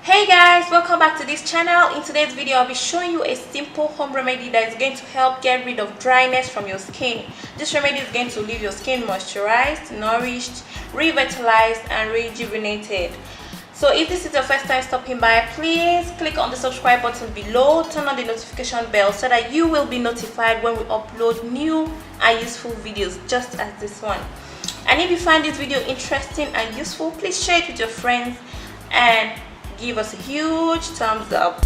Hey guys, welcome back to this channel. In today's video I'll be showing you a simple home remedy that is going to help get rid of dryness from your skin. This remedy is going to leave your skin moisturized, nourished, revitalized and rejuvenated. So if this is your first time stopping by, please click on the subscribe button below, turn on the notification bell so that you will be notified when we upload new and useful videos just as this one. And if you find this video interesting and useful, please share it with your friends and give us a huge thumbs up.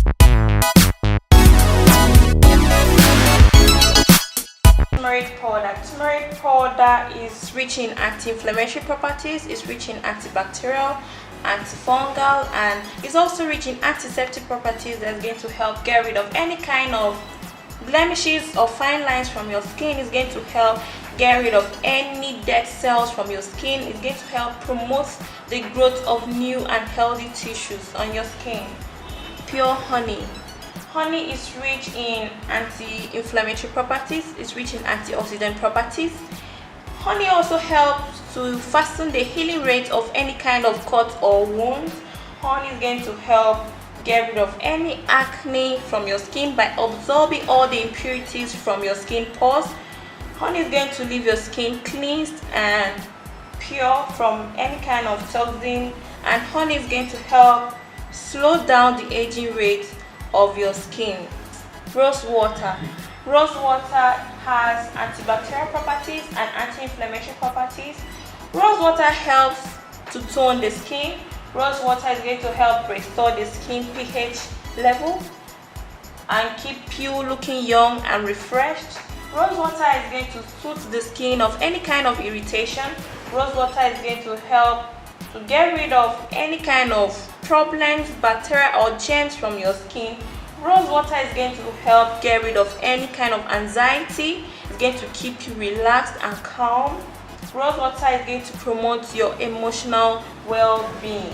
Turmeric powder. Turmeric powder is rich in anti-inflammatory properties, it's rich in antibacterial, antifungal, and is also rich in antiseptic properties that's going to help get rid of any kind of blemishes or fine lines from your skin. It's going to help get rid of any dead cells from your skin. It's going to help promote the growth of new and healthy tissues on your skin. Pure honey. Honey is rich in anti-inflammatory properties, it's rich in antioxidant properties. Honey also helps to fasten the healing rate of any kind of cut or wound. Honey is going to help get rid of any acne from your skin by absorbing all the impurities from your skin pores. Honey is going to leave your skin cleansed and pure from any kind of toxin, and honey is going to help slow down the aging rate of your skin. Rose water. Rose water has antibacterial properties and anti-inflammatory properties. Rose water helps to tone the skin. Rose water is going to help restore the skin pH level and keep you looking young and refreshed. Rose water is going to soothe the skin of any kind of irritation. Rose water is going to help to get rid of any kind of problems, bacteria or germs from your skin. Rose water is going to help get rid of any kind of anxiety. It's going to keep you relaxed and calm. Rose water is going to promote your emotional well-being.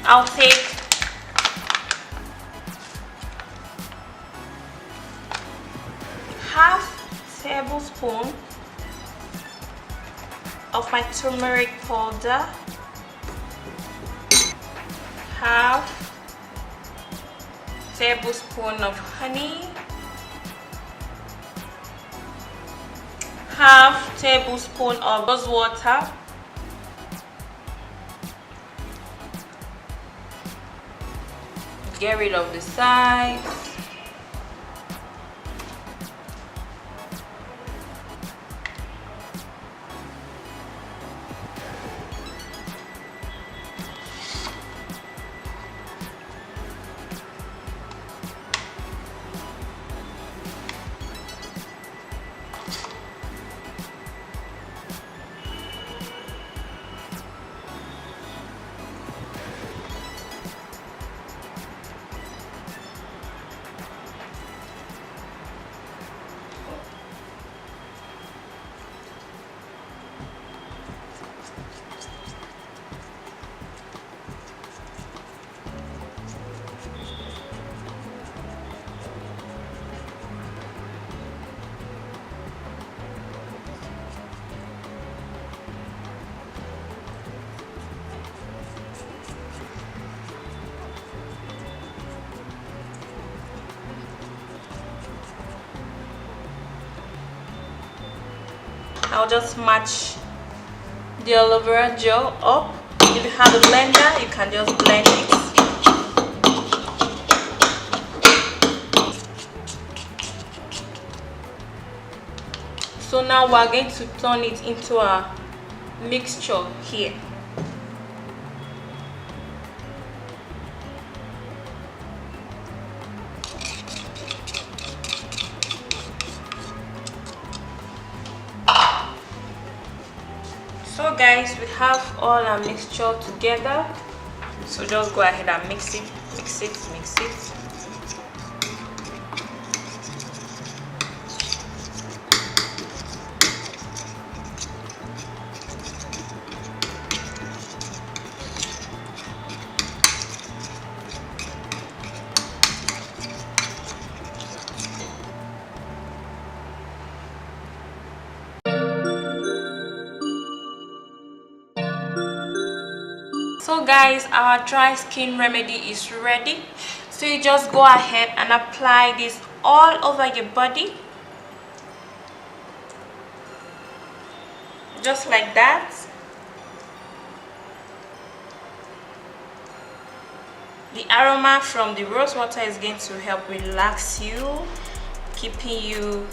I'll take half tablespoon of my turmeric powder, half tablespoon of honey, half tablespoon of rose water, get rid of the sides. I'll just match the aloe vera gel up. If you have a blender, you can just blend it. So now we're going to turn it into a mixture here. So guys, we have all our mixture together, so just go ahead and mix it. So guys, our dry skin remedy is ready. So you just go ahead and apply this all over your body, just like that. The aroma from the rose water is going to help relax you, keeping you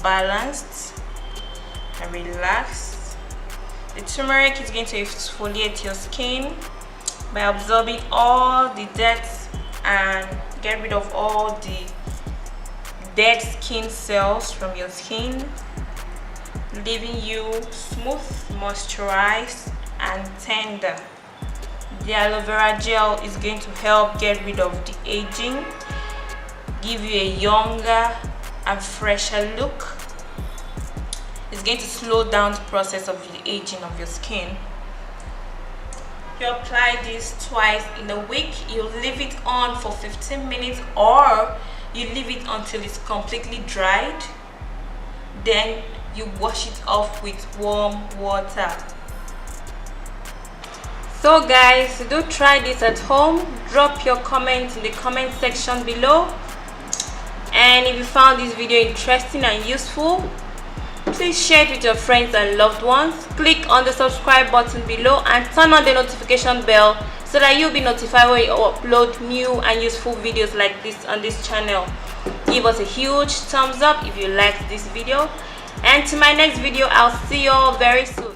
balanced and relaxed. The turmeric is going to exfoliate your skin by absorbing all the dirt and get rid of all the dead skin cells from your skin, leaving you smooth, moisturized and tender. The aloe vera gel is going to help get rid of the aging, give you a younger and fresher look. It's going to slow down the process of the aging of your skin. You apply this twice in a week. You leave it on for 15 minutes or you leave it until it's completely dried. Then you wash it off with warm water. So guys, do try this at home. Drop your comments in the comment section below. And if you found this video interesting and useful, please share it with your friends and loved ones. Click on the subscribe button below and turn on the notification bell so that you'll be notified when we upload new and useful videos like this on this channel. Give us a huge thumbs up if you liked this video. And to my next video, I'll see you all very soon.